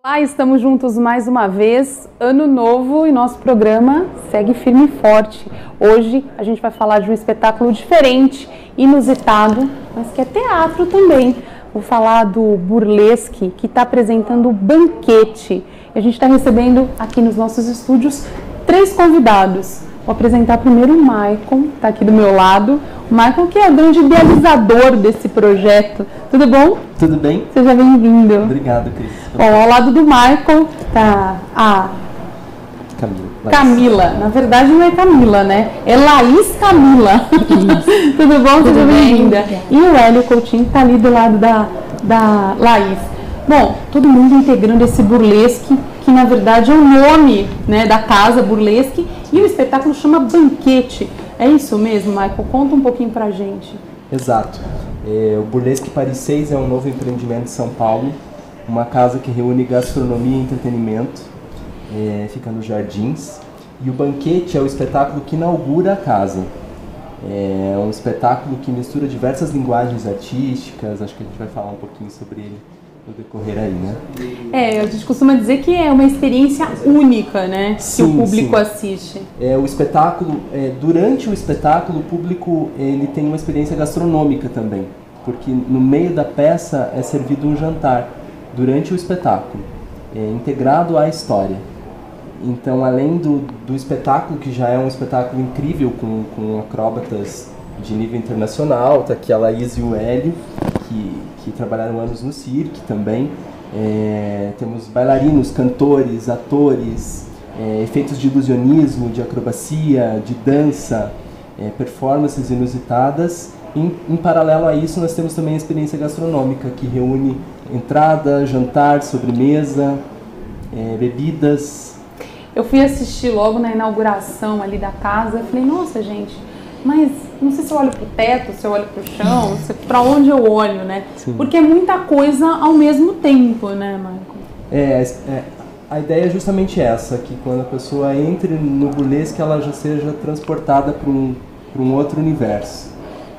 Olá, estamos juntos mais uma vez, ano novo, e nosso programa segue firme e forte. Hoje a gente vai falar de um espetáculo diferente, inusitado, mas que é teatro também. Vou falar do Burlesque, que está apresentando o Banquete. E a gente está recebendo aqui nos nossos estúdios 3 convidados. Vou apresentar primeiro o Maicon, está aqui do meu lado. O Maicon, que é o grande idealizador desse projeto. Tudo bom? Tudo bem? Seja bem-vindo. Obrigado, Cris. Bom, ao lado do Maicon está a Camila. Na verdade não é Camila, né? É Laís Camila. Tudo bom? Seja bem-vinda. E o Hélio Coutinho está ali do lado da Laís. Bom, todo mundo integrando esse Burlesque, que na verdade é o nome, né, da casa Burlesque, e o espetáculo chama Banquete. É isso mesmo, Michael? Conta um pouquinho pra gente. Exato. O Burlesque Paris 6 é um novo empreendimento de São Paulo, uma casa que reúne gastronomia e entretenimento, fica nos Jardins, e o Banquete é o espetáculo que inaugura a casa. É um espetáculo que mistura diversas linguagens artísticas, acho que a gente vai falar um pouquinho sobre ele no decorrer aí, né? A gente costuma dizer que é uma experiência única, né? Sim, que o público assiste. O espetáculo, durante o espetáculo, o público ele tem uma experiência gastronômica também, porque no meio da peça é servido um jantar durante o espetáculo, integrado à história. Então, além do espetáculo, que já é um espetáculo incrível, com acróbatas de nível internacional, tá aqui a Laís e o Hélio, que trabalharam anos no cirque também. Temos bailarinos, cantores, atores, efeitos de ilusionismo, de acrobacia, de dança, performances inusitadas. Em paralelo a isso, nós temos também a experiência gastronômica, que reúne entrada, jantar, sobremesa, bebidas. Eu fui assistir logo na inauguração ali da casa e falei, nossa, gente, mas não sei se eu olho para o teto, se eu olho para o chão, para onde eu olho, né? Sim. Porque é muita coisa ao mesmo tempo, né, Michael? A ideia é justamente essa, que quando a pessoa entre no burlesque, ela já seja transportada para um outro universo.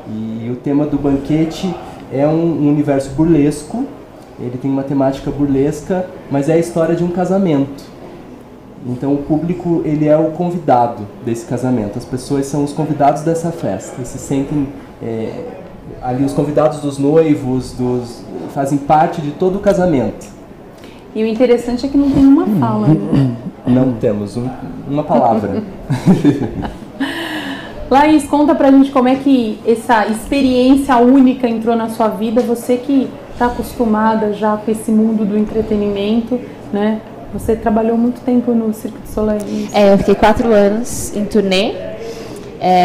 E o tema do Banquete é um universo burlesco, ele tem uma temática burlesca, mas é a história de um casamento. Então o público, ele é o convidado desse casamento, as pessoas são os convidados dessa festa, e se sentem ali os convidados dos noivos, fazem parte de todo o casamento. E o interessante é que não tem uma fala, né? Não temos uma palavra. Laís, conta pra gente como é que essa experiência única entrou na sua vida, você que está acostumada já com esse mundo do entretenimento, né? Você trabalhou muito tempo no Cirque du Soleil. Eu fiquei 4 anos em turnê,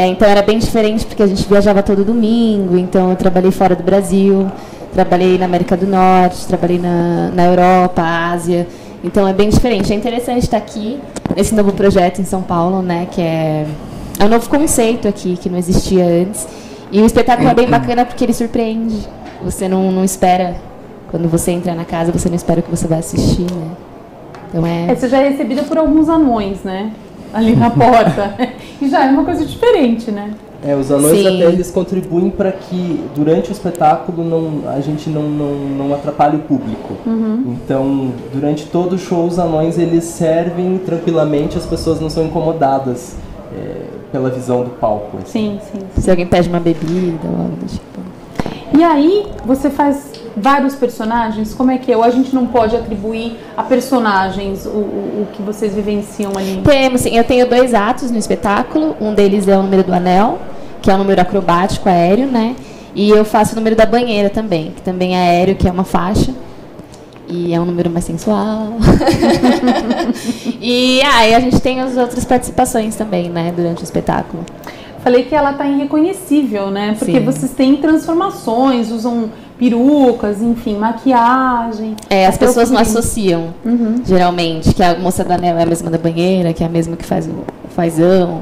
então era bem diferente porque a gente viajava todo domingo, então eu trabalhei fora do Brasil, trabalhei na América do Norte, trabalhei na Europa, Ásia, então é bem diferente. É interessante estar aqui nesse novo projeto em São Paulo, né, que é um novo conceito aqui, que não existia antes, e o espetáculo é bem bacana porque ele surpreende, você não espera, quando você entra na casa, você não espera o que você vai assistir, né. Então você já é recebida por alguns anões, né? Ali na porta. E já é uma coisa diferente, né? Os anões até eles contribuem para que durante o espetáculo a gente não atrapalhe o público. Uhum. Então, durante todo o show, os anões eles servem tranquilamente, as pessoas não são incomodadas pela visão do palco. Assim. Sim. Se alguém pede uma bebida ou algo do tipo. E aí, você faz vários personagens? Como é que é? Ou a gente não pode atribuir a personagens o que vocês vivenciam ali? Temos, sim. Eu tenho 2 atos no espetáculo. Um deles é o número do anel, que é um número acrobático, aéreo, né? E eu faço o número da banheira também, que também é aéreo, que é uma faixa. E é um número mais sensual. E aí a gente tem as outras participações também, né? Durante o espetáculo. Falei que ela tá irreconhecível, né? Porque Sim. Vocês têm transformações, usam perucas, enfim, maquiagem. As pessoas não associam, geralmente, que a moça do anel é a mesma da banheira, que é a mesma que faz o fazão.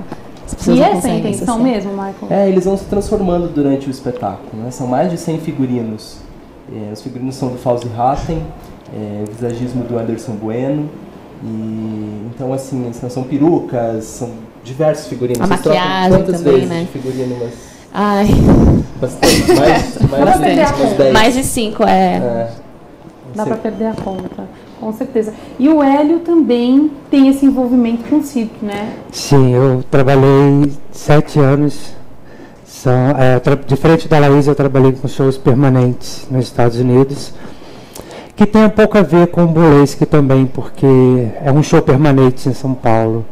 E essa é a intenção mesmo, Michael? Eles vão se transformando durante o espetáculo, né? São mais de 100 figurinos. Os figurinos são do Fauzi Hatten, visagismo do Anderson Bueno. Então, assim, são perucas, são diversos figurinos. A maquiagem também, vezes né? De figurino, mas... Ai. Bastante. Mais de 10. Mais de 5, Dá pra perder a conta. Com certeza. E o Hélio também tem esse envolvimento com o circo, né? Sim, eu trabalhei 7 anos. Diferente da Laís, eu trabalhei com shows permanentes nos Estados Unidos, que tem um pouco a ver com o burlesque também, porque é um show permanente em São Paulo.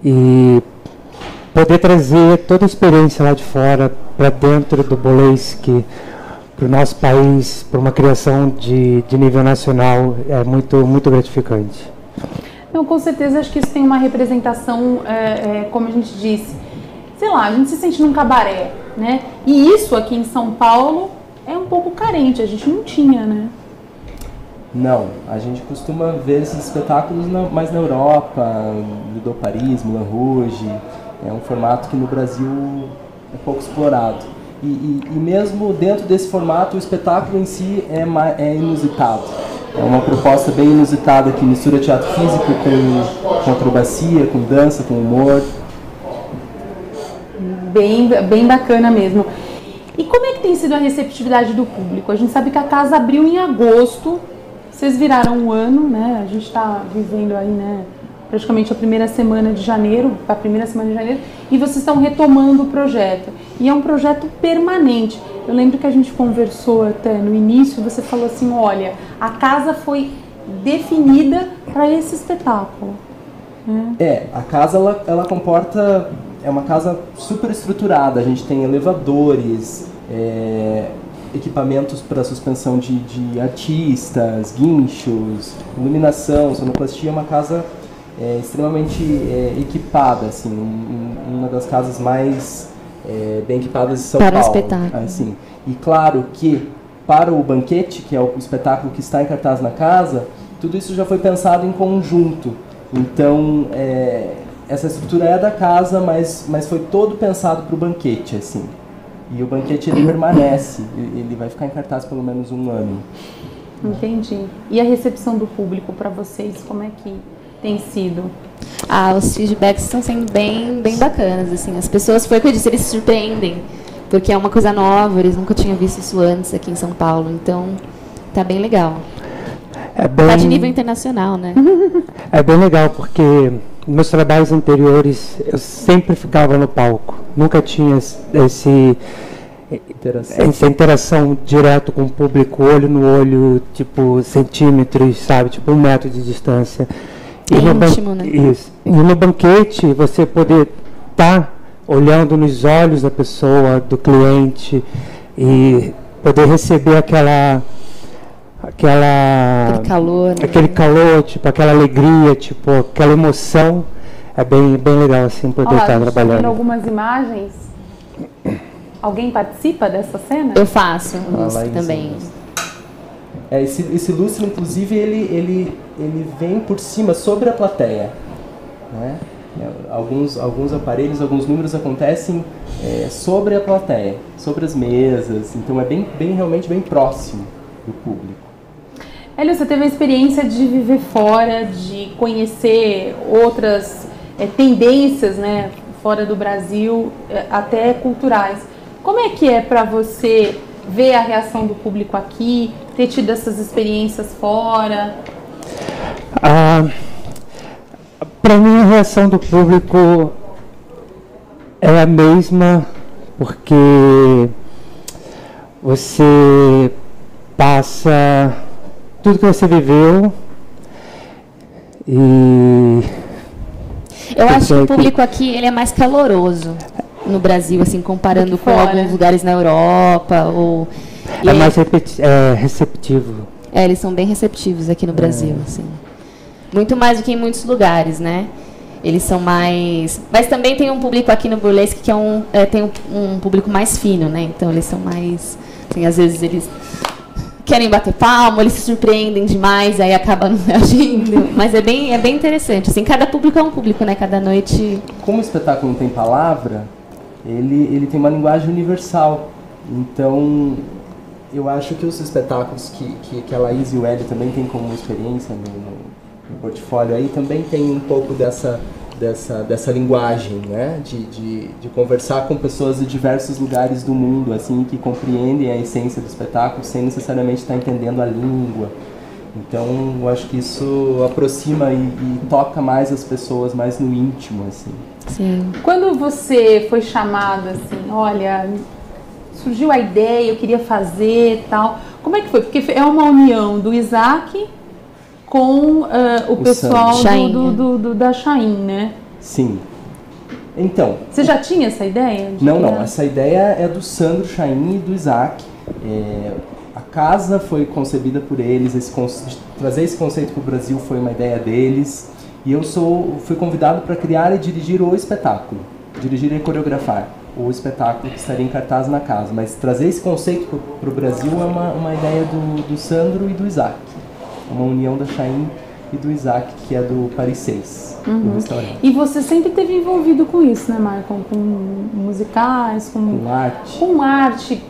E poder trazer toda a experiência lá de fora para dentro do burlesque, para o nosso país, para uma criação de nível nacional, é muito gratificante. Não, com certeza, acho que isso tem uma representação, como a gente disse, sei lá, a gente se sente num cabaré, né? E isso aqui em São Paulo é um pouco carente, a gente não tinha, né? Não, a gente costuma ver esses espetáculos mais na Europa, Ludo Paris, Moulin Rouge. É um formato que no Brasil é pouco explorado. E mesmo dentro desse formato, o espetáculo em si é inusitado. É uma proposta bem inusitada que mistura teatro físico com acrobacia, com dança, com humor. Bem bacana mesmo. E como é que tem sido a receptividade do público? A gente sabe que a casa abriu em agosto, vocês viraram um ano, né? A gente está vivendo aí, né, praticamente a primeira semana de janeiro, e vocês estão retomando o projeto. E é um projeto permanente. Eu lembro que a gente conversou até no início, você falou assim, olha, a casa foi definida para esse espetáculo. A casa ela comporta, é uma casa super estruturada, a gente tem elevadores, equipamentos para suspensão de artistas, guinchos, iluminação, sonoplastia. É uma casa extremamente equipada, assim, uma das casas mais bem equipadas de São Paulo. Para o espetáculo. Assim. E claro que para o banquete, que é o espetáculo que está em cartaz na casa, tudo isso já foi pensado em conjunto. Então, essa estrutura é da casa, mas foi todo pensado para o banquete, assim. E o banquete, ele permanece, ele vai ficar em cartaz pelo menos um ano. Entendi. E a recepção do público para vocês, como é que tem sido? Os feedbacks estão sendo bem bacanas, assim. As pessoas, foi o que eu disse, eles se surpreendem, porque é uma coisa nova, eles nunca tinham visto isso antes aqui em São Paulo, então tá bem legal. Tá de nível internacional, né? É bem legal, porque nos trabalhos anteriores eu sempre ficava no palco. Nunca tinha essa interação direto com o público, olho no olho, tipo centímetros, sabe? Tipo 1 metro de distância. Íntimo, né? Isso. E no banquete, você poder estar olhando nos olhos da pessoa, do cliente, e poder receber aquele calor, né? Aquele calor, tipo, aquela alegria, tipo, aquela emoção, é bem legal assim poder estar trabalhando. Vendo algumas imagens. Alguém participa dessa cena? Eu faço, também. Esse lustre, inclusive, ele vem por cima, sobre a plateia, né? Alguns aparelhos, alguns números acontecem sobre a plateia, sobre as mesas, então é realmente bem próximo do público. Hélio, você teve a experiência de viver fora, de conhecer outras tendências, né, fora do Brasil, até culturais. Como é que é para você ver a reação do público aqui, ter tido essas experiências fora? Para mim, a reação do público é a mesma, porque você passa tudo que você viveu e... Eu acho que o público aqui ele é mais caloroso no Brasil, assim, comparando com alguns lugares na Europa. É mais receptivo. Eles são bem receptivos aqui no Brasil, assim. Muito mais do que em muitos lugares, né? Eles são mais... Mas também tem um público aqui no burlesque que tem um público mais fino, né? Então eles são mais... Assim, às vezes eles querem bater palma, eles se surpreendem demais, aí acaba não agindo. Mas é bem interessante. Assim, cada público é um público, né? Cada noite... Como o espetáculo não tem palavra, ele tem uma linguagem universal. Então, eu acho que os espetáculos que a Laís e o Hélio também têm como experiência no portfólio aí, também tem um pouco dessa linguagem, né? De conversar com pessoas de diversos lugares do mundo, assim, que compreendem a essência do espetáculo sem necessariamente estar entendendo a língua. Então, eu acho que isso aproxima e toca mais as pessoas, mais no íntimo, assim. Sim. Quando você foi chamada, assim, olha, surgiu a ideia, eu queria fazer e tal, como é que foi? Porque é uma união do Isaac com o pessoal da Chain, né? Sim. Então... Você já tinha essa ideia? Não. Essa ideia é do Sandro Chain e do Isaac. A casa foi concebida por eles, trazer esse conceito para o Brasil foi uma ideia deles. E eu fui convidado para criar e dirigir o espetáculo. Dirigir e coreografar o espetáculo que estaria em cartaz na casa. Mas trazer esse conceito para o Brasil é uma ideia do Sandro e do Isaac. Uma união da Chain e do Isaac, que é do Paris 6, do restaurante. E você sempre esteve envolvido com isso, né, Maicon? Com musicais, com arte. Com arte,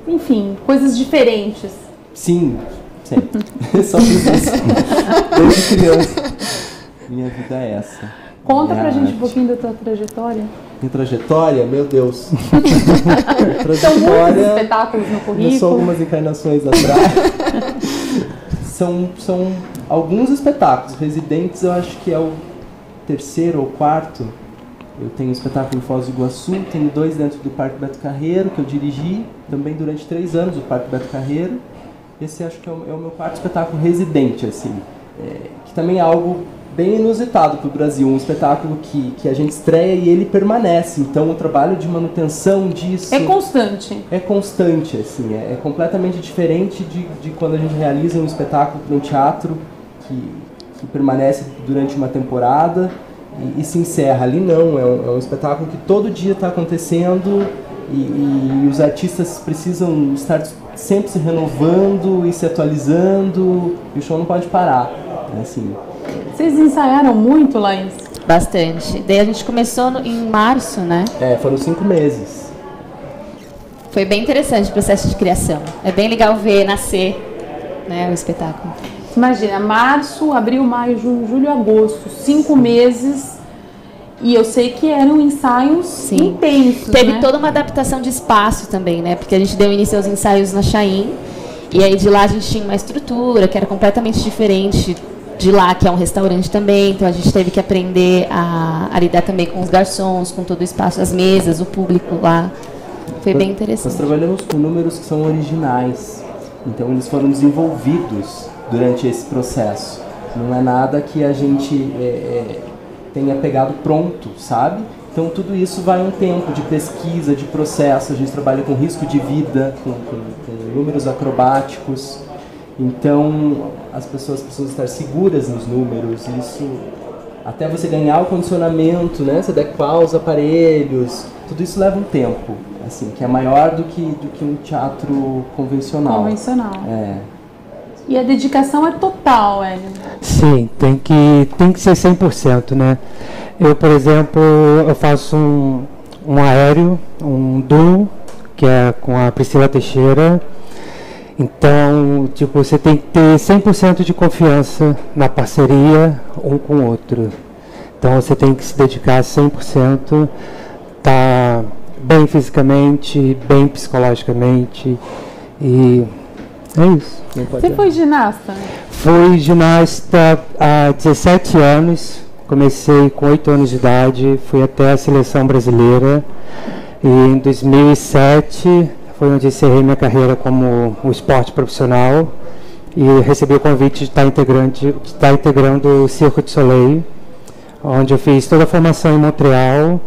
enfim, coisas diferentes. Sim, sempre. Só fiz isso desde criança. Minha vida é essa. Conta pra gente um pouquinho da tua trajetória. Minha trajetória? Meu Deus. São muitos espetáculos no currículo. São algumas encarnações atrás. São alguns espetáculos. Residentes, eu acho que é o 3º ou 4º. Eu tenho um espetáculo em Foz do Iguaçu, tenho 2 dentro do Parque Beto Carreiro, que eu dirigi também durante 3 anos, o Parque Beto Carreiro. Esse acho que é o meu 4º espetáculo residente, assim, que também é algo bem inusitado para o Brasil, um espetáculo que a gente estreia e ele permanece, então o trabalho de manutenção disso... É constante. É constante, assim, é completamente diferente de quando a gente realiza um espetáculo para um teatro que permanece durante uma temporada e se encerra. Ali não, é um espetáculo que todo dia está acontecendo e os artistas precisam estar sempre se renovando e se atualizando e o show não pode parar, assim. Vocês ensaiaram muito, Laís? Bastante. Daí a gente começou em março, né? Foram 5 meses. Foi bem interessante o processo de criação. É bem legal ver nascer, né, o espetáculo. Imagina, março, abril, maio, junho, julho, agosto, 5 meses. E eu sei que eram ensaios intensos, Teve né? toda uma adaptação de espaço também, né? Porque a gente deu início aos ensaios na Chain. E aí de lá a gente tinha uma estrutura que era completamente diferente de lá, que é um restaurante também. Então a gente teve que aprender a lidar também com os garçons, com todo o espaço, as mesas, o público lá. Foi bem interessante. Nós trabalhamos com números que são originais. Então eles foram desenvolvidos durante esse processo. Não é nada que a gente tenha pegado pronto, sabe? Então tudo isso vai um tempo de pesquisa, de processo. A gente trabalha com risco de vida, com números acrobáticos. Então as pessoas precisam estar seguras nos números. Isso, até você ganhar o condicionamento, né? Você adequar os aparelhos. Tudo isso leva um tempo, assim, que é maior do que um teatro convencional. E a dedicação é total, Hélio? Sim, tem que ser 100%, né? Eu, por exemplo, eu faço um aéreo, um duo, que é com a Priscila Teixeira. Então, tipo, você tem que ter 100% de confiança na parceria um com o outro. Então, você tem que se dedicar 100%, tá bem fisicamente, bem psicologicamente e é isso. Você foi ginasta? Fui ginasta há 17 anos, comecei com 8 anos de idade, fui até a seleção brasileira e em 2007 foi onde encerrei minha carreira como o esporte profissional e recebi o convite de estar integrando o Cirque du Soleil, onde eu fiz toda a formação em Montreal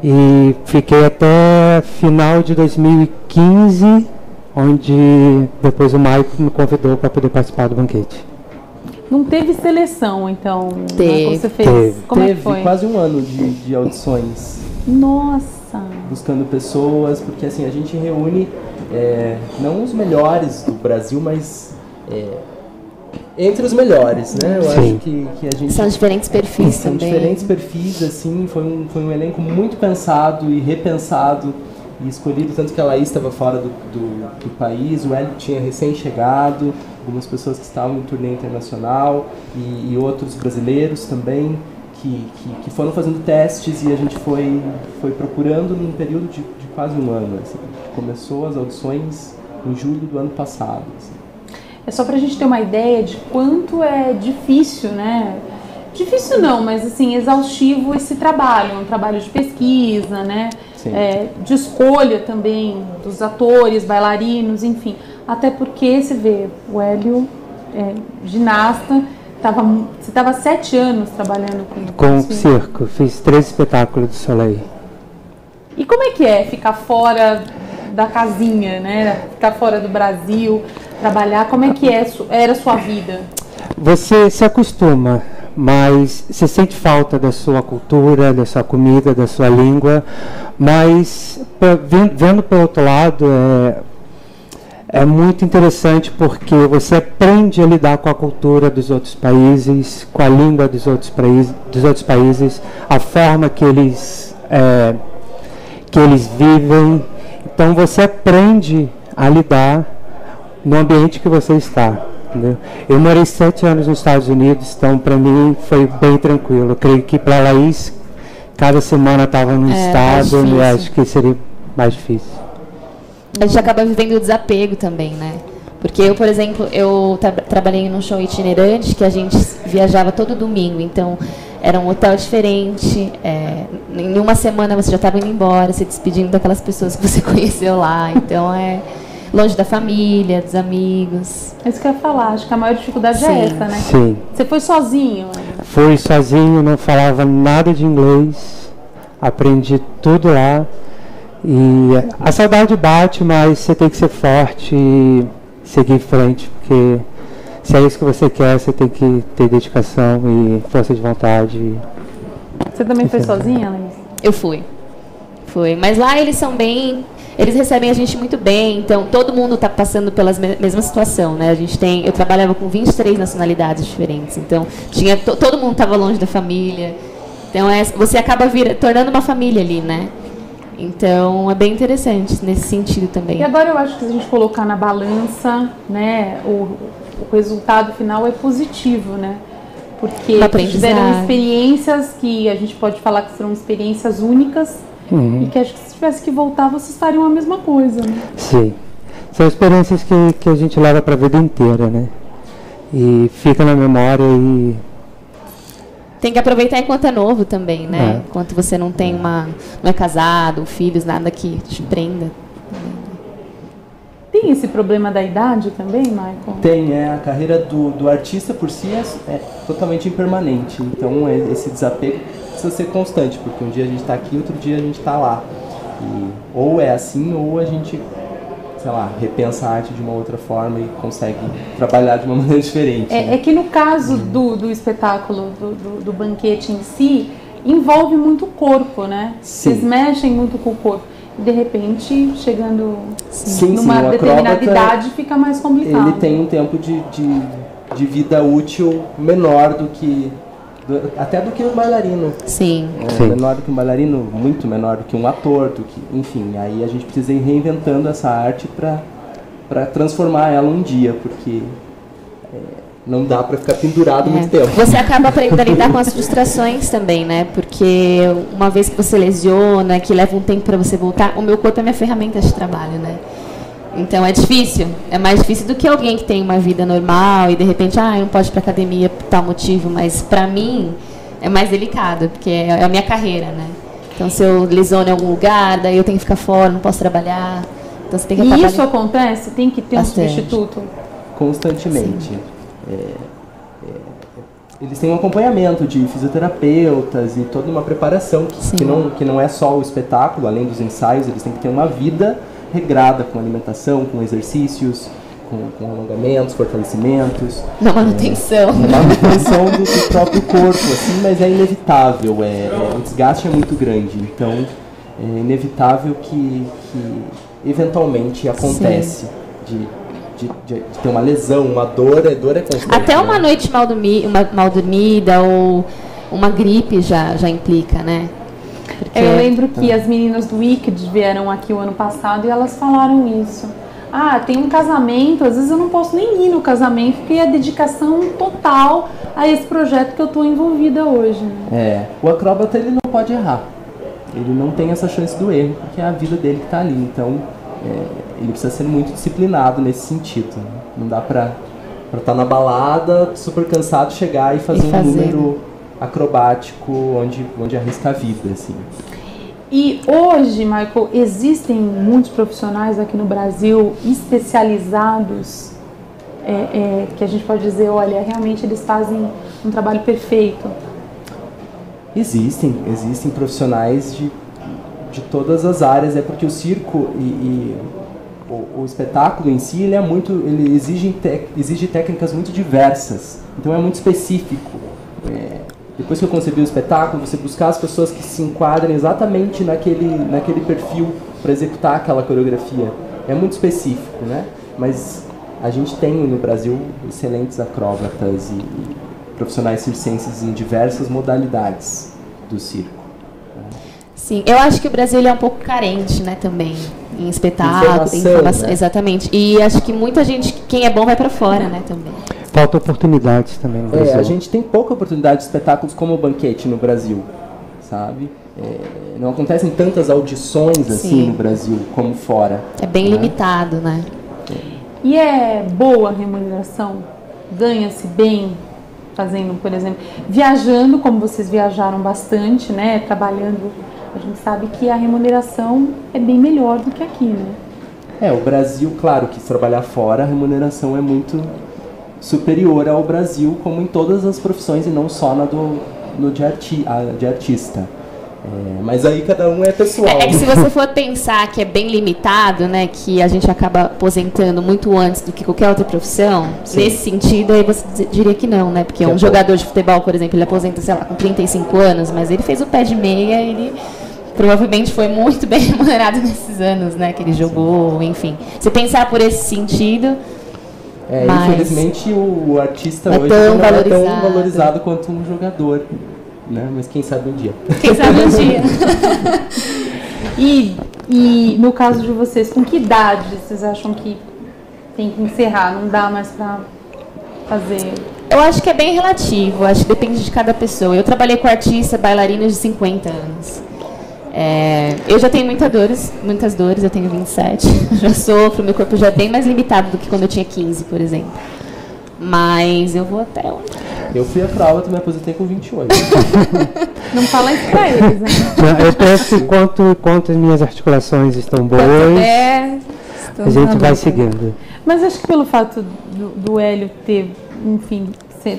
e fiquei até final de 2015, onde depois o Maicon me convidou para poder participar do banquete. Não teve seleção, então? Teve. Você fez? Teve. Como é que foi? Quase um ano de audições. Nossa! Buscando pessoas, porque assim, a gente reúne não os melhores do Brasil, mas entre os melhores, né? Eu acho que a gente... São diferentes perfis São também. diferentes perfis, assim, foi um elenco muito pensado e repensado e escolhido, tanto que a Laís estava fora do país, o Hélio tinha recém-chegado, algumas pessoas que estavam em turnê internacional e outros brasileiros também, que foram fazendo testes e a gente foi procurando num período de quase um ano. Assim. Começou as audições em julho do ano passado. Assim. É só para a gente ter uma ideia de quanto é difícil, né? Difícil não, mas assim, exaustivo esse trabalho. É um trabalho de pesquisa, né? De escolha também dos atores, bailarinos, enfim. Até porque, você vê, o Hélio, ginasta, você estava 7 anos trabalhando com circo. Fiz 3 espetáculos do Soleil. E como é que é ficar fora da casinha, né? Ficar fora do Brasil, trabalhar, como é que era a sua vida? Você se acostuma, mas você sente falta da sua cultura, da sua comida, da sua língua, mas vendo pelo outro lado, é muito interessante porque você aprende a lidar com a cultura dos outros países, com a língua dos outros países, a forma que eles vivem. Então você aprende a lidar no ambiente que você está. Entendeu? Eu morei 7 anos nos Estados Unidos, então para mim foi bem tranquilo. Eu creio que para a Laís, cada semana estava num estado, e acho que seria mais difícil. A gente acaba vivendo o desapego também, né? Porque eu, por exemplo, trabalhei num show itinerante que a gente viajava todo domingo, então era um hotel diferente, em uma semana você já estava indo embora, se despedindo daquelas pessoas que você conheceu lá, então longe da família, dos amigos. É isso que eu ia falar, acho que a maior dificuldade é essa, né? Sim. Você foi sozinho? Fui sozinho, não falava nada de inglês, aprendi tudo lá. E a saudade bate, mas você tem que ser forte e seguir em frente, porque se é isso que você quer, você tem que ter dedicação e força de vontade. Você também foi sozinha, Laís? Eu fui. Mas lá eles recebem a gente muito bem, então todo mundo está passando pela mesma situação, né? Eu trabalhava com 23 nacionalidades diferentes, então todo mundo estava longe da família, então você acaba tornando uma família ali, né? Então é bem interessante nesse sentido também. E agora eu acho que se a gente colocar na balança, né, o resultado final é positivo, né? Porque tiveram experiências que a gente pode falar que foram experiências únicas. E que acho que se tivesse que voltar, vocês fariam a mesma coisa, né? Sim. São experiências que a gente leva para a vida inteira, né? E fica na memória e... Tem que aproveitar enquanto é novo também, né? Enquanto você não é casado, filhos, nada que te prenda. Tem esse problema da idade também, Michael? Tem, a carreira do artista por si é totalmente impermanente. Então esse desapego precisa ser constante, porque um dia a gente está aqui, outro dia a gente está lá. E ou é assim, ou a gente, sei lá, repensa a arte de uma outra forma e consegue trabalhar de uma maneira diferente. É que no caso do espetáculo, do banquete em si, envolve muito o corpo, né? Sim. Vocês mexem muito com o corpo. E de repente, chegando sim, numa determinada idade, fica mais complicado. Ele tem um tempo de vida útil menor do que... até do que um bailarino. Sim. Menor do que um bailarino, muito menor do que um ator, enfim, aí a gente precisa ir reinventando essa arte para transformar ela um dia, porque não dá para ficar pendurado muito tempo. Você acaba aprendendo a lidar com as frustrações também, né? Porque uma vez que você lesiona, que leva um tempo para você voltar, o meu corpo é minha ferramenta de trabalho, né? Então é difícil, é mais difícil do que alguém que tem uma vida normal e de repente, não pode ir para academia por tal motivo, mas para mim é mais delicado, porque é a minha carreira, né? Então se eu lesiono em algum lugar, daí eu tenho que ficar fora, não posso trabalhar. Então você tem que E isso acontece? Tem que ter bastante. Um substituto? Constantemente. Eles têm um acompanhamento de fisioterapeutas e toda uma preparação que não é só o espetáculo, além dos ensaios, eles têm que ter uma vida regrada com alimentação, com exercícios, com alongamentos, fortalecimentos. Na manutenção. Na manutenção do próprio corpo, assim, mas é inevitável, o desgaste é muito grande, então é inevitável que eventualmente acontece de ter uma lesão, uma dor é constante. Até uma noite mal dormida ou uma gripe já implica, né? Porque... Eu lembro que as meninas do Wicked vieram aqui o ano passado e elas falaram isso. Tem um casamento, às vezes eu não posso nem ir no casamento, porque é dedicação total a esse projeto que eu estou envolvida hoje. Né? O acróbata ele não pode errar. Ele não tem essa chance do erro, porque é a vida dele que está ali. Então, ele precisa ser muito disciplinado nesse sentido. Não dá para Para estar na balada, super cansado, chegar e fazer um número acrobático onde arrisca a vida, assim. E hoje, Michael, existem muitos profissionais aqui no Brasil especializados, que a gente pode dizer, olha, realmente eles fazem um trabalho perfeito. Existem profissionais de todas as áreas, é porque o circo e o espetáculo em si, ele exige técnicas muito diversas, então é muito específico. Depois que eu concebi o espetáculo, você buscar as pessoas que se enquadrem exatamente naquele perfil para executar aquela coreografia, é muito específico, né? Mas a gente tem no Brasil excelentes acróbatas e profissionais circenses em diversas modalidades do circo. Sim, eu acho que o Brasil ele é um pouco carente, né, também, em espetáculo, informação, né? Exatamente. E acho que muita gente, quem é bom vai para fora, né, também. Falta oportunidades também no Brasil. A gente tem pouca oportunidade de espetáculos como o Banquete no Brasil, sabe? Não acontecem tantas audições assim no Brasil como fora. É bem limitado, né? E é boa a remuneração? Ganha-se bem fazendo, por exemplo, viajando, como vocês viajaram bastante, né? Trabalhando, a gente sabe que a remuneração é bem melhor do que aqui, né? O Brasil, claro que se trabalhar fora, a remuneração é muito superior ao Brasil, como em todas as profissões e não só de artista. Mas aí cada um é pessoal. Que se você for pensar que é bem limitado, né, que a gente acaba aposentando muito antes do que qualquer outra profissão, nesse sentido, aí você diria que não, né? Porque um jogador de futebol, por exemplo, ele aposenta, sei lá, com 35 anos, mas ele fez o pé de meia, ele provavelmente foi muito bem remunerado nesses anos, né, que ele jogou, enfim. Se pensar por esse sentido... infelizmente o artista hoje não é tão valorizado quanto um jogador, né? Mas quem sabe um dia. Quem sabe um dia. E no caso de vocês, com que idade vocês acham que tem que encerrar? Não dá mais para fazer? Eu acho que é bem relativo, acho que depende de cada pessoa. Eu trabalhei com artista, bailarinos de 50 anos. Eu já tenho muitas dores, eu tenho 27, já sofro, meu corpo já é bem mais limitado do que quando eu tinha 15, por exemplo. Mas eu vou até onde? Eu fui acróbata e me aposentei com 28. Não fala isso pra eles, né? Eu penso enquanto as minhas articulações estão boas, a gente vai seguindo. Mas acho que pelo fato do Hélio ter, enfim,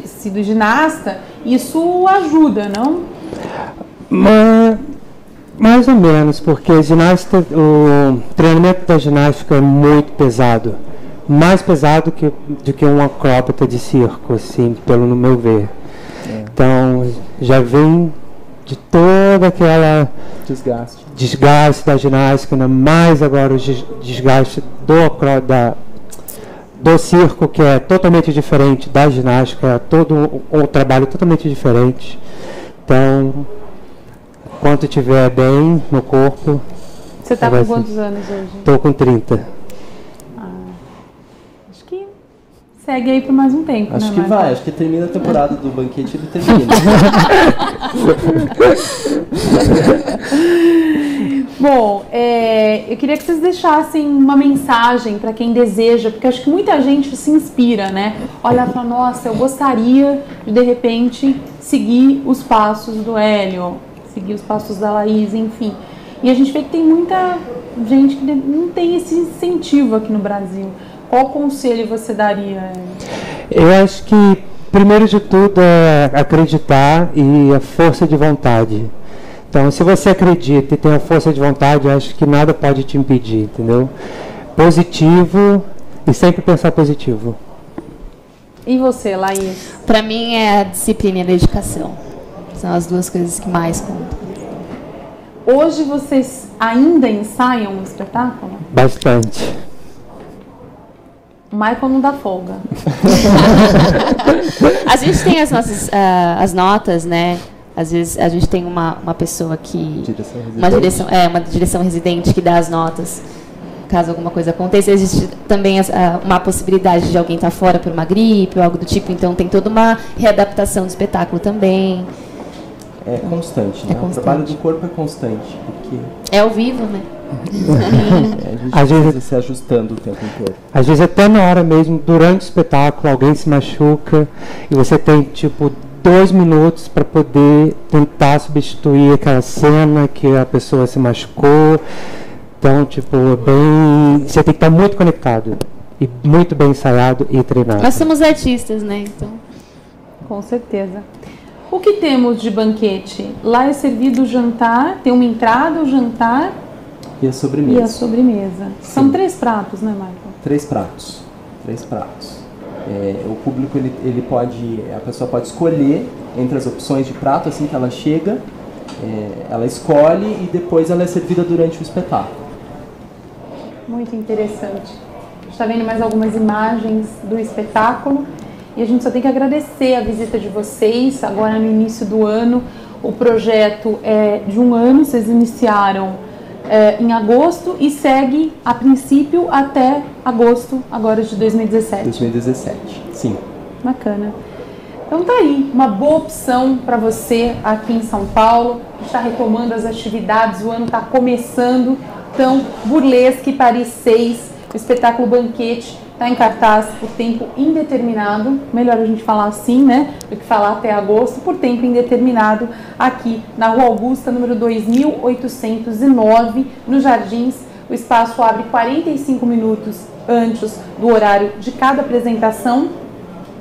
sido ginasta, isso ajuda, não? Mais ou menos, porque o treinamento da ginástica é muito pesado. Mais pesado do que um acróbata de circo, assim, no meu ver. Então, já vem de toda aquela desgaste da ginástica, ainda mais agora o desgaste do circo, que é totalmente diferente da ginástica, é todo um trabalho totalmente diferente. Então, enquanto estiver bem no corpo... Você está com quantos anos hoje? Estou com 30. Acho que segue aí por mais um tempo, acho né, que vai, acho que termina a temporada do Banquete e ele termina. Bom, eu queria que vocês deixassem uma mensagem para quem deseja, porque acho que muita gente se inspira, né? Olha e fala, nossa, eu gostaria de repente seguir os passos do Hélio, seguir os passos da Laís, enfim. E a gente vê que tem muita gente que não tem esse incentivo aqui no Brasil. Qual conselho você daria? Eu acho que, primeiro de tudo, é acreditar e a força de vontade. Então, se você acredita e tem a força de vontade, eu acho que nada pode te impedir, entendeu? Positivo e sempre pensar positivo. E você, Laís? Para mim é a disciplina e a dedicação. São as duas coisas que mais contam. Hoje vocês ainda ensaiam um espetáculo? Bastante. O Michael não dá folga. A gente tem as nossas as notas, né? Às vezes a gente tem uma pessoa que... Uma direção residente que dá as notas. Caso alguma coisa aconteça, existe também uma possibilidade de alguém estar fora por uma gripe ou algo do tipo. Então tem toda uma readaptação do espetáculo também. é constante, né? constante. O trabalho do corpo é constante, porque É ao vivo, né? a gente Às precisa vezes- se ajustando o tempo inteiro. Às vezes até na hora mesmo, durante o espetáculo, alguém se machuca e você tem tipo 2 minutos para poder tentar substituir aquela cena que a pessoa se machucou. Então, tipo, você tem que estar muito conectado e muito bem ensaiado e treinado. Nós somos artistas, né? Então, Com certeza. O que temos de banquete? Lá é servido o jantar, tem uma entrada, o jantar E a sobremesa? e a sobremesa. São 3 pratos, né, Michael? 3 pratos. 3 pratos. O público, ele pode, a pessoa pode escolher entre as opções de prato assim que ela chega, ela escolhe e depois ela é servida durante o espetáculo. Muito interessante. A gente está vendo mais algumas imagens do espetáculo e a gente só tem que agradecer a visita de vocês agora no início do ano. O projeto é de 1 ano, vocês iniciaram em agosto e segue a princípio até agosto agora de 2017. 2017, sim. Bacana. Então tá aí, uma boa opção para você aqui em São Paulo. A gente está retomando as atividades, o ano está começando. Então, Burlesque Paris 6, o espetáculo Banquete, está em cartaz por tempo indeterminado. Melhor a gente falar assim, né? Do que falar até agosto, por tempo indeterminado, aqui na Rua Augusta, número 2809, nos Jardins. O espaço abre 45 minutos antes do horário de cada apresentação,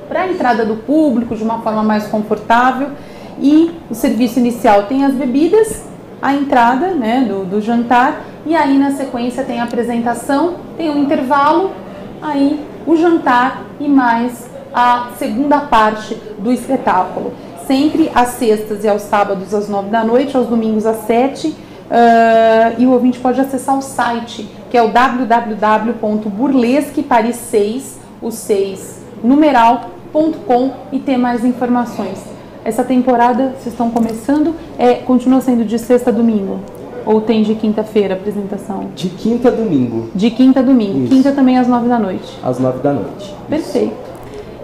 para a entrada do público de uma forma mais confortável. E o serviço inicial tem as bebidas, a entrada, né, do jantar, e aí na sequência tem a apresentação, tem um intervalo, aí o jantar e mais a segunda parte do espetáculo. Sempre às sextas e aos sábados às 9 da noite, aos domingos às 7. E o ouvinte pode acessar o site, que é o www.burlesqueparis6, o 6 numeral.com, e ter mais informações. Essa temporada, vocês estão começando, continua sendo de sexta a domingo? Ou tem de quinta-feira a apresentação? De quinta a domingo, De quinta a domingo. Isso. Quinta também às 9 da noite. às 9 da noite. Perfeito.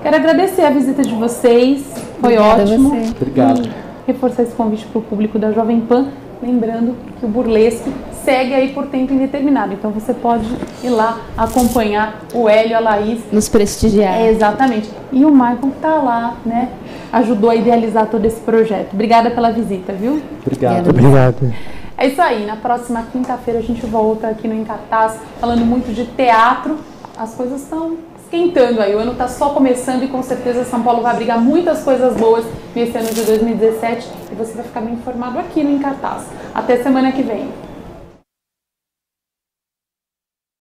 Quero agradecer a visita de vocês. Foi Obrigada a ótimo. você. Obrigado. E reforçar esse convite para o público da Jovem Pan. Lembrando que o Burlesque segue aí por tempo indeterminado. Então você pode ir lá acompanhar o Hélio, a Laís. nos prestigiar. Exatamente. E o Michael que está lá, né? Ajudou a idealizar todo esse projeto. Obrigada pela visita, viu? Obrigado. Obrigado. É isso aí. Na próxima quinta-feira a gente volta aqui no Em Cartaz, falando muito de teatro. As coisas estão esquentando aí. O ano está só começando e com certeza São Paulo vai abrigar muitas coisas boas nesse ano de 2017 e você vai ficar bem informado aqui no Em Cartaz. Até semana que vem.